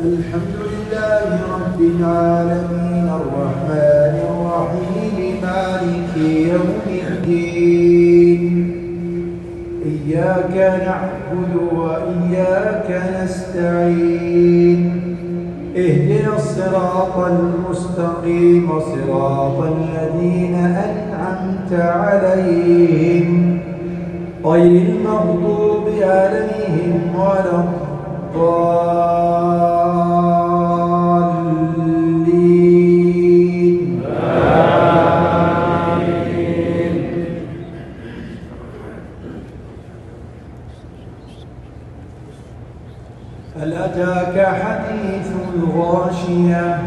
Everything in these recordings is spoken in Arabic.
الحمد لله رب العالمين الرحمن الرحيم مالك يوم الدين إياك نعبد وإياك نستعين اهدنا الصراط المستقيم صراط الذين أنعمت عليهم غير المغضوب عليهم ولا الضالين آمين. هل أتاك حديث الغاشية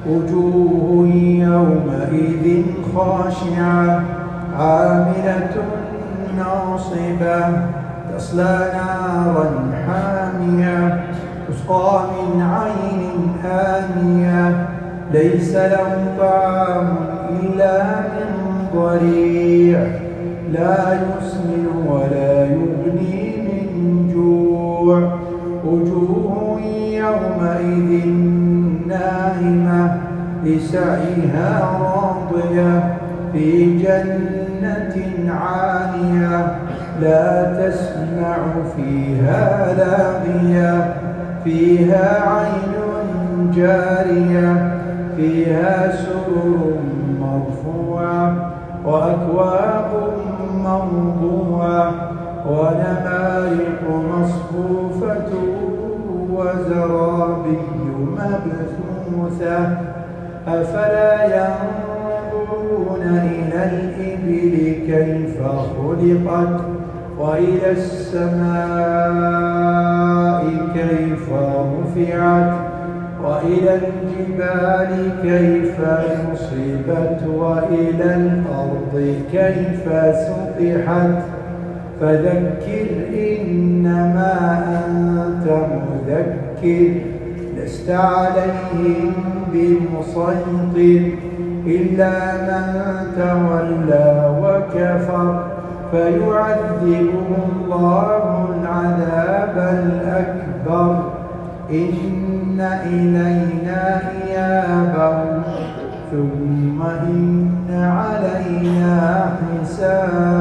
وجوه يومئذ خاشعة عاملة ناصبة تصلى نارا حامية تسقى من عين آنية ليس لهم طعام إلا من ضريع لا يسمن ولا يغني من جوع وجوه يومئذ ناعمة لسعيها راضية في جنة عالية لا تسمع فيها لاغية فيها عين جارية فيها سرر مرفوعة وأكواب موضوعة ونمارق مصفوفة وزرابي مبثوثة أفلا ينظرون إلى الإبل كيف خلقت وإلى السماء كيف رفعت وإلى الجبال كيف نصبت وإلى الأرض كيف سطحت فذكر إنما أنت مذكر لست عليهم بمسيطر إلا من تولى وكفر فيعذبه الله العذاب الأكبر إن إلينا إيابهم ثم إن علينا حسابهم.